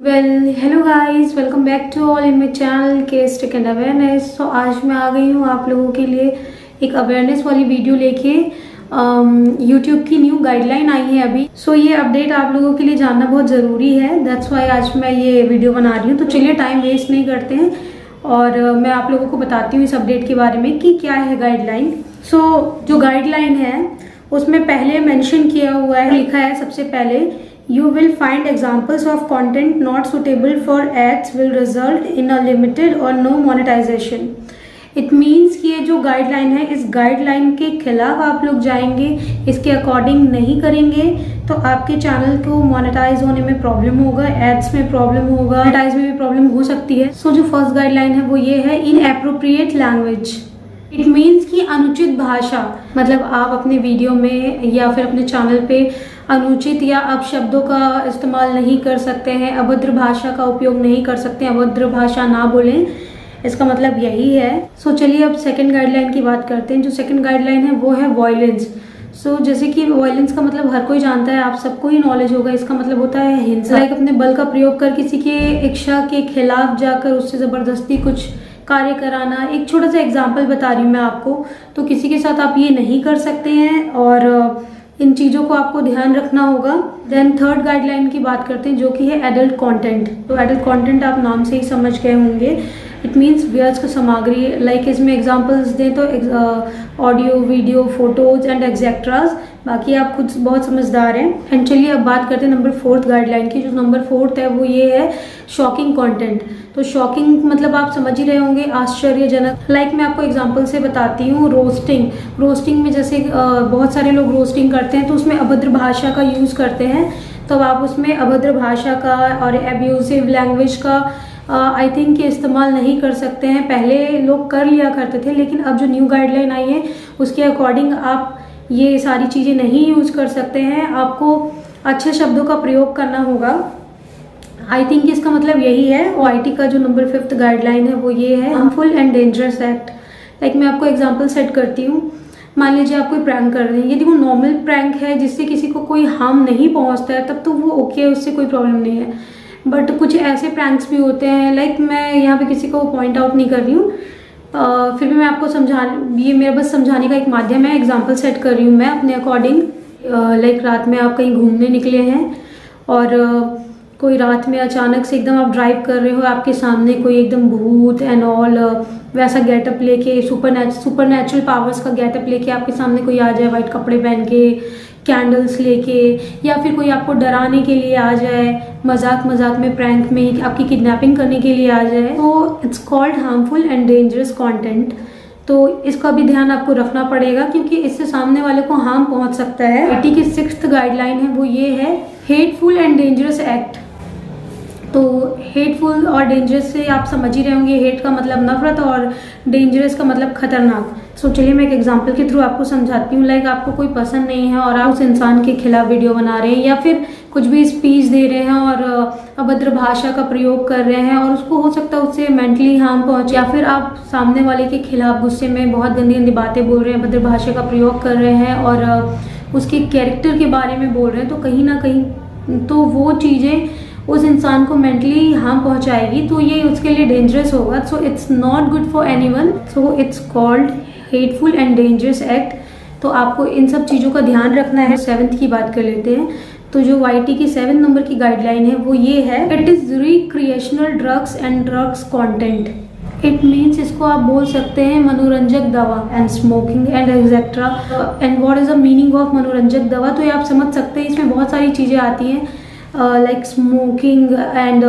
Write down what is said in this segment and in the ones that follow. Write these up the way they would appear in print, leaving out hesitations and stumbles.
Hello guys, welcome back to all in my channel case tech and awareness. तो आज मैं आ गई हूँ आप लोगों के लिए एक अवेयरनेस वाली वीडियो लेके। यूट्यूब की न्यू गाइडलाइन आई है अभी। ये अपडेट आप लोगों के लिए जानना बहुत ज़रूरी है। दैट्स वाई आज मैं ये वीडियो बना रही हूँ। तो चलिए टाइम वेस्ट नहीं करते हैं और मैं आप लोगों को बताती हूँ इस अपडेट के बारे में कि क्या है गाइडलाइन। जो गाइडलाइन है उसमें पहले मेंशन किया हुआ है, लिखा है सबसे पहले, You will find examples of content not suitable for ads will result in a limited or no monetization. It means कि ये जो गाइडलाइन है, इस गाइडलाइन के खिलाफ आप लोग जाएंगे, इसके अकॉर्डिंग नहीं करेंगे तो आपके चैनल को मोनेटाइज होने में प्रॉब्लम होगा, एड्स में प्रॉब्लम होगा, मोनेटाइज में भी प्रॉब्लम हो सकती है। जो फर्स्ट गाइडलाइन है वो ये है, इनएप्रोप्रिएट लैंग्वेज। इट मीन्स कि अनुचित भाषा, मतलब आप अपने वीडियो में या फिर अपने चैनल पे अनुचित या अपशब्दों का इस्तेमाल नहीं कर सकते हैं, अभद्र भाषा का उपयोग नहीं कर सकते हैं, अभद्र भाषा ना बोलें, इसका मतलब यही है। चलिए अब सेकंड गाइडलाइन की बात करते हैं। जो सेकंड गाइडलाइन है वो है वॉयलेंस। जैसे कि वॉयलेंस का मतलब हर कोई जानता है, आप सबको ही नॉलेज होगा। इसका मतलब होता है हिंसा, लाइक अपने बल का प्रयोग कर किसी के इच्छा के खिलाफ जाकर उससे ज़बरदस्ती कुछ कार्य कराना। एक छोटा सा एग्जाम्पल बता रही हूँ मैं आपको। तो किसी के साथ आप ये नहीं कर सकते हैं और इन चीज़ों को आपको ध्यान रखना होगा। देन थर्ड गाइडलाइन की बात करते हैं जो कि है एडल्ट कंटेंट। तो एडल्ट कंटेंट आप नाम से ही समझ गए होंगे। इट मीन्स वयस्क सामग्री, लाइक इसमें एग्जांपल्स दें तो audio, video, photos and etceteras. बाकी आप खुद बहुत समझदार हैं। एंड चलिए अब बात करते हैं नंबर फोर्थ गाइडलाइन की। जो नंबर फोर्थ है वो ये है शॉकिंग कंटेंट। तो शॉकिंग मतलब आप समझ ही रहे होंगे, आश्चर्यजनक। लाइक मैं आपको एग्जांपल से बताती हूँ। रोस्टिंग में जैसे बहुत सारे लोग रोस्टिंग करते हैं तो उसमें अभद्र भाषा का यूज़ करते हैं। तो आप उसमें अभद्र भाषा का और एब्यूसिव लैंग्वेज का आई थिंक कि इस्तेमाल नहीं कर सकते हैं। पहले लोग कर लिया करते थे, लेकिन अब जो न्यू गाइडलाइन आई है उसके अकॉर्डिंग आप ये सारी चीज़ें नहीं यूज़ कर सकते हैं। आपको अच्छे शब्दों का प्रयोग करना होगा। आई थिंक इसका मतलब यही है। OIT का जो नंबर फिफ्थ गाइडलाइन है वो ये है, harmful and dangerous act. Like मैं आपको एग्जांपल सेट करती हूँ। मान लीजिए आप कोई प्रैंक कर रहे हैं, यदि वो नॉर्मल प्रैंक है जिससे किसी को कोई हार्म नहीं पहुँचता है तब तो वो ओके है, उससे कोई प्रॉब्लम नहीं है। बट कुछ ऐसे प्रैंक्स भी होते हैं, लाइक मैं यहाँ पे किसी को पॉइंट आउट नहीं कर रही हूँ, फिर भी मैं आपको ये मेरा बस समझाने का एक माध्यम है। एग्जांपल सेट कर रही हूँ मैं अपने अकॉर्डिंग। लाइक रात में आप कहीं घूमने निकले हैं और कोई रात में अचानक से एकदम आप ड्राइव कर रहे हो, आपके सामने कोई एकदम भूत एंड ऑल वैसा गेटअप लेके, सुपर पावर्स का गेटअप लेके आपके सामने कोई आ जाए, वाइट कपड़े पहन के, कैंडल्स लेके, या फिर कोई आपको डराने के लिए आ जाए, मजाक में प्रैंक में आपकी किडनैपिंग करने के लिए आ जाए, तो it's called harmful and dangerous content. तो इसका भी ध्यान आपको रखना पड़ेगा क्योंकि इससे सामने वाले को हार्म पहुंच सकता है। OIT की सिक्स्थ गाइडलाइन है वो ये है, हेटफुल एंड डेंजरस एक्ट। तो हेटफुल और डेंजरस से आप समझ ही रहे होंगे, हेट का मतलब नफरत और डेंजरस का मतलब खतरनाक। चलिए मैं एक एग्जांपल के थ्रू आपको समझाती हूँ। लाइक आपको कोई पसंद नहीं है और आप उस इंसान के खिलाफ वीडियो बना रहे हैं या फिर कुछ भी स्पीच दे रहे हैं और अभद्र भाषा का प्रयोग कर रहे हैं और उसको हो सकता है उससे मेंटली हार्म पहुंचे, या फिर आप सामने वाले के खिलाफ गुस्से में बहुत गंदी बातें बोल रहे हैं, अभद्र भाषा का प्रयोग कर रहे हैं और उसके कैरेक्टर के बारे में बोल रहे हैं, तो कहीं ना कहीं तो वो चीज़ें उस इंसान को मेंटली हार्म पहुंचाएगी, तो ये उसके लिए डेंजरस होगा। So it's not good for anyone. So it's called hateful and dangerous act. तो आपको इन सब चीज़ों का ध्यान रखना है। सेवन्थ की बात कर लेते हैं। तो जो OIT की 7 नंबर की गाइडलाइन है वो ये है, it is recreational drugs and drugs content. It means इसको आप बोल सकते हैं मनोरंजक दवा and smoking and etcetera. And what is the meaning of मनोरंजक दवा, तो ये आप समझ सकते हैं। इसमें बहुत सारी चीज़ें आती हैं, लाइक स्मोकिंग एंड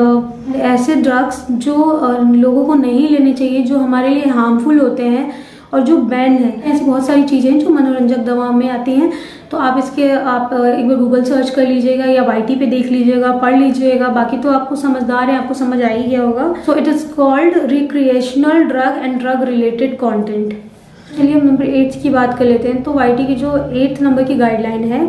ऐसे ड्रग्स जो लोगों को नहीं लेने चाहिए, जो हमारे लिए हार्मफुल होते हैं और जो बैंड है। ऐसी बहुत सारी चीज़ें हैं जो मनोरंजक दवा में आती हैं। तो आप एक बार गूगल सर्च कर लीजिएगा या YT पे देख लीजिएगा, पढ़ लीजिएगा। बाकी तो आपको समझदार है, आपको समझ आ ही गया होगा। So it is called recreational drug and drug related content. चलिए हम नंबर 8 की बात कर लेते हैं। तो YT की जो 8th नंबर की गाइडलाइन है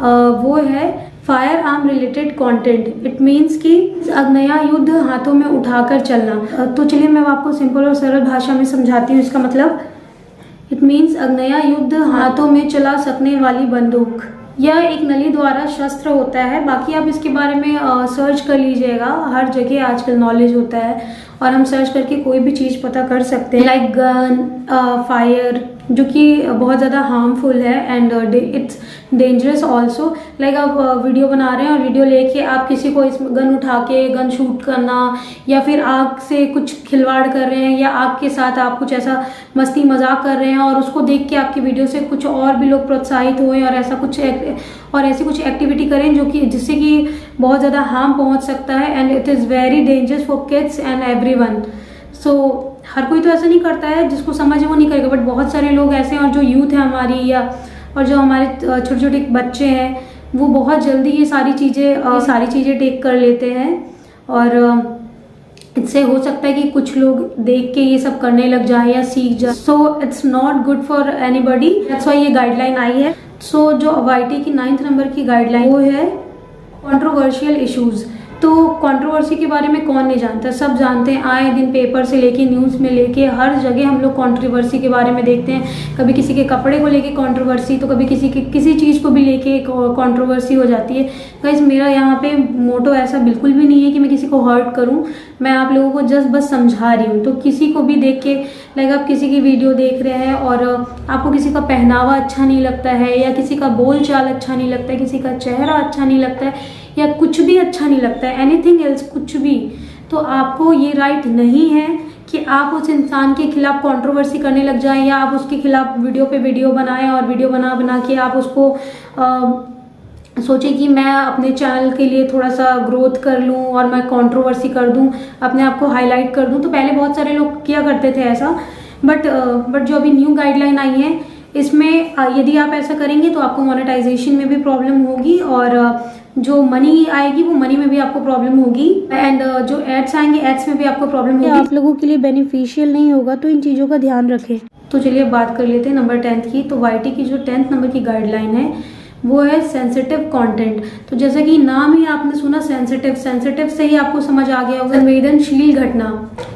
वो है fire arm related content. It means कि अग्नेय युद्ध हाथों में उठाकर चलना। तो चलिए मैं आपको सिंपल और सरल भाषा में समझाती हूँ। इसका मतलब इट मीन्स अग्नेय युद्ध हाथों में चला सकने वाली बंदूक, यह एक नली द्वारा शस्त्र होता है। बाकी आप इसके बारे में सर्च कर लीजिएगा, हर जगह आजकल नॉलेज होता है और हम सर्च करके कोई भी चीज़ पता कर सकते हैं। लाइक गन, फायर, जो कि बहुत ज़्यादा हार्मफुल है and it's dangerous also. Like आप वीडियो बना रहे हैं और वीडियो लेके आप किसी को इस गन उठा के गन शूट करना, या फिर आग से कुछ खिलवाड़ कर रहे हैं, या आग के साथ आप कुछ ऐसा मस्ती मजाक कर रहे हैं और उसको देख के आपकी वीडियो से कुछ और भी लोग प्रोत्साहित हुए और ऐसी कुछ एक्टिविटी करें जो कि जिससे कि बहुत ज़्यादा हार्म पहुंच सकता है and it is very dangerous for kids and everyone. So हर कोई तो ऐसा नहीं करता है, जिसको समझ है वो नहीं करेगा, बट बहुत सारे लोग ऐसे हैं और जो यूथ है हमारी और जो हमारे छोटे छोटे बच्चे हैं वो बहुत जल्दी ये सारी चीज़ें टेक कर लेते हैं और इससे हो सकता है कि कुछ लोग देख के ये सब करने लग जाए या सीख जाए। So it's not good for anybody, that's why ये गाइडलाइन आई है। सो जो YT की 9th नंबर की गाइडलाइन वो है कंट्रोवर्शियल इश्यूज। तो कंट्रोवर्सी के बारे में कौन नहीं जानता, सब जानते हैं। आए दिन पेपर से लेके न्यूज़ में लेके हर जगह हम लोग कंट्रोवर्सी के बारे में देखते हैं। कभी किसी के कपड़े को लेके कंट्रोवर्सी, तो कभी किसी चीज़ को भी लेके कंट्रोवर्सी हो जाती है। गाइस मेरा यहाँ पे मोटो ऐसा बिल्कुल भी नहीं है कि मैं किसी को हर्ट करूँ, मैं आप लोगों को जस्ट बस समझा रही हूँ। तो किसी को भी देख के, लाइक आप किसी की वीडियो देख रहे हैं और आपको किसी का पहनावा अच्छा नहीं लगता है, या किसी का बोल चाल अच्छा नहीं लगता है, किसी का चेहरा अच्छा नहीं लगता है, या कुछ भी अच्छा नहीं लगता है, एनीथिंग एल्स, कुछ भी, तो आपको ये राइट नहीं है कि आप उस इंसान के खिलाफ कंट्रोवर्सी करने लग जाएं, या आप उसके खिलाफ वीडियो पे वीडियो बनाएं और वीडियो बना के आप उसको सोचें कि मैं अपने चैनल के लिए थोड़ा सा ग्रोथ कर लूं और मैं कंट्रोवर्सी कर दूं, अपने आप को हाईलाइट कर दूं। तो पहले बहुत सारे लोग किया करते थे ऐसा, बट जो अभी न्यू गाइडलाइन आई है इसमें यदि आप ऐसा करेंगे तो आपको मोनेटाइजेशन में भी प्रॉब्लम होगी और जो मनी आएगी वो मनी में भी आपको प्रॉब्लम होगी, एंड जो एड्स आएंगे एड्स में भी आपको प्रॉब्लम होगी। आप लोगों के लिए बेनिफिशियल नहीं होगा, तो इन चीज़ों का ध्यान रखें। तो चलिए बात कर लेते हैं नंबर 10 की। तो YT की जो 10th नंबर की गाइडलाइन है वो है सेंसिटिव कंटेंट। तो जैसा कि नाम ही आपने सुना सेंसिटिव से ही आपको समझ आ गया होगा संवेदनशील घटना।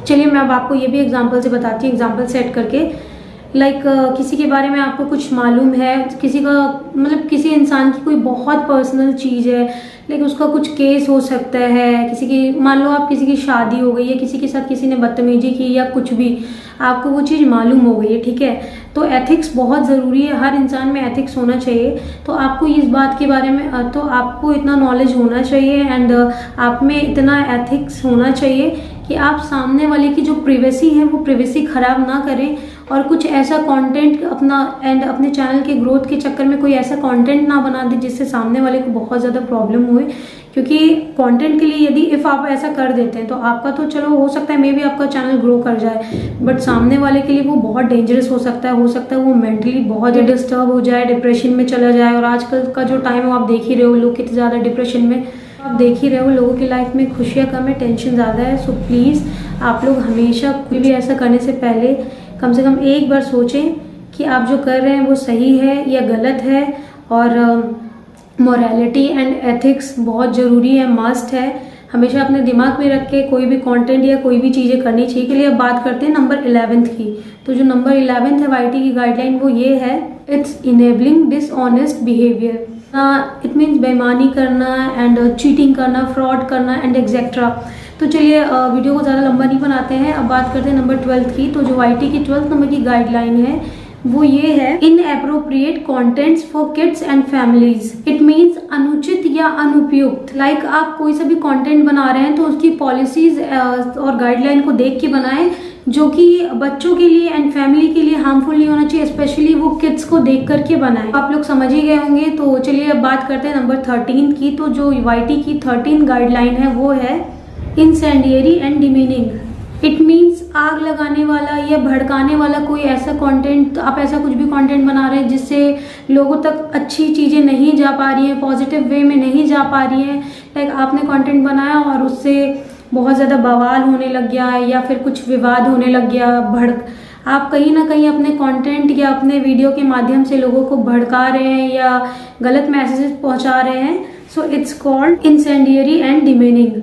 चलिए मैं अब आपको ये भी एग्जाम्पल से बताती हूँ, एग्जाम्पल सेट करके। लाइक किसी के बारे में आपको कुछ मालूम है, किसी का मतलब किसी इंसान की कोई बहुत पर्सनल चीज़ है, लेकिन उसका कुछ केस हो सकता है, किसी की, मान लो आप किसी की शादी हो गई है, किसी के साथ किसी ने बदतमीजी की या कुछ भी, आपको वो चीज़ मालूम हो गई है, ठीक है। तो एथिक्स बहुत ज़रूरी है, हर इंसान में एथिक्स होना चाहिए। तो आपको इस बात के बारे में तो आपको इतना नॉलेज होना चाहिए एंड आप में इतना एथिक्स होना चाहिए कि आप सामने वाले की जो प्रिवेसी है वो प्रिवेसी खराब ना करें और कुछ ऐसा कंटेंट अपने चैनल के ग्रोथ के चक्कर में कोई ऐसा कंटेंट ना बना दे जिससे सामने वाले को बहुत ज़्यादा प्रॉब्लम हुए। क्योंकि कंटेंट के लिए यदि आप ऐसा कर देते हैं तो आपका तो चलो हो सकता है मे भी आपका चैनल ग्रो कर जाए, बट सामने वाले के लिए वो बहुत डेंजरस हो सकता है वो मेंटली बहुत डिस्टर्ब हो जाए, डिप्रेशन में चला जाए। और आजकल का जो टाइम है आप देख ही रहे हो, लोग कितने ज़्यादा डिप्रेशन में, आप देख ही रहे हो, लोगों की लाइफ में खुशियाँ कम है, टेंशन ज़्यादा है। सो प्लीज़ आप लोग हमेशा कोई भी ऐसा करने से पहले कम से कम एक बार सोचें कि आप जो कर रहे हैं वो सही है या गलत है। और मोरालिटी एंड एथिक्स बहुत ज़रूरी है, मस्ट है, हमेशा अपने दिमाग में रख के कोई भी कंटेंट या कोई भी चीज़ें करनी चाहिए। के लिए अब बात करते हैं नंबर 11th की। तो जो नंबर 11th है YT की गाइडलाइन वो ये है, it's enabling dishonest behaviour. It means बेईमानी करना एंड चीटिंग करना, फ्रॉड करना एंड एक्सेट्रा। तो चलिए वीडियो को ज़्यादा लंबा नहीं बनाते हैं, अब बात करते हैं नंबर 12th की। तो जो YT की 12th नंबर की गाइडलाइन है वो ये है, inappropriate contents for kids and families. It means अनुचित या अनुपयुक्त। लाइक आप कोई सा भी कंटेंट बना रहे हैं तो उसकी पॉलिसीज और गाइडलाइन को देख के बनाएं जो कि बच्चों के लिए एंड फैमिली के लिए हार्मफुल नहीं होना चाहिए, स्पेशली वो किड्स को देख करके बनाएं। आप लोग समझ ही गए होंगे। तो चलिए अब बात करते हैं नंबर 13 की। तो जो YT की 13 गाइडलाइन है वो है incendiary and demeaning. It means आग लगाने वाला या भड़काने वाला कोई ऐसा कंटेंट, आप ऐसा कुछ भी कंटेंट बना रहे हैं जिससे लोगों तक अच्छी चीज़ें नहीं जा पा रही हैं, पॉजिटिव वे में नहीं जा पा रही हैं। लाइक आपने कंटेंट बनाया और उससे बहुत ज़्यादा बवाल होने लग गया है या फिर कुछ विवाद होने लग गया, आप कहीं ना कहीं अपने कंटेंट या अपने वीडियो के माध्यम से लोगों को भड़का रहे हैं या गलत मैसेजेस पहुंचा रहे हैं। So it's called incendiary and demeaning.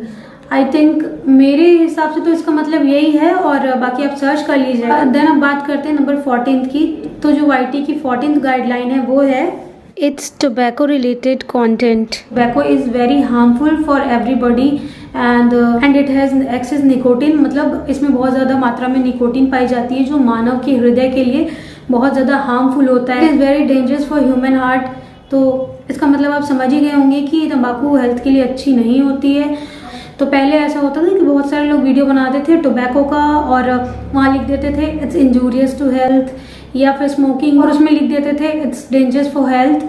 I think मेरे हिसाब से तो इसका मतलब यही है, और बाकी आप सर्च कर लीजिएगा। देन अब बात करते हैं नंबर 14 की। तो जो YT की 14th गाइडलाइन है वो है, It's tobacco related content. Tobacco is very harmful for everybody and it has excess nicotine, मतलब इसमें बहुत ज़्यादा मात्रा में निकोटीन पाई जाती है जो मानव के हृदय के लिए बहुत ज़्यादा हार्मफुल होता है. It is very dangerous for human heart. तो इसका मतलब आप समझ ही गए होंगे कि तंबाकू हेल्थ के लिए अच्छी नहीं होती है. तो पहले ऐसा होता था कि बहुत सारे लोग वीडियो बनाते थे टोबैको का और वहाँ लिख देते थे इट्स इंजूरियस टू हेल्थ, या फिर स्मोकिंग और उसमें लिख देते थे इट्स डेंजरस फॉर हेल्थ.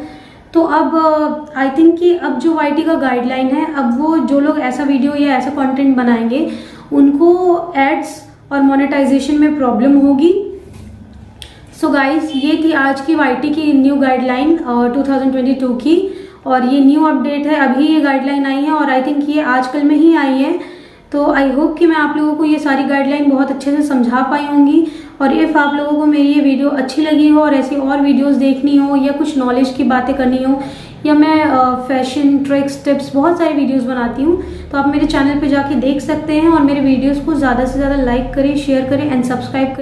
तो अब आई थिंक कि अब जो YT का गाइडलाइन है, अब वो जो लोग ऐसा वीडियो या ऐसा कंटेंट बनाएंगे उनको एड्स और मोनेटाइजेशन में प्रॉब्लम होगी. सो गाइस, ये थी आज की YT की न्यू गाइडलाइन 2022 की, और ये न्यू अपडेट है. अभी ये गाइडलाइन आई है और आई थिंक ये आजकल में ही आई है. तो आई होप कि मैं आप लोगों को ये सारी गाइडलाइन बहुत अच्छे से समझा पाई होंगी. और इफ़ आप लोगों को मेरी ये वीडियो अच्छी लगी हो और ऐसी और वीडियोस देखनी हो या कुछ नॉलेज की बातें करनी हो, या मैं फैशन ट्रिक्स टिप्स बहुत सारी वीडियोस बनाती हूँ, तो आप मेरे चैनल पे जाके देख सकते हैं. और मेरे वीडियोस को ज़्यादा से ज़्यादा लाइक करें, शेयर करें एंड सब्सक्राइब करें.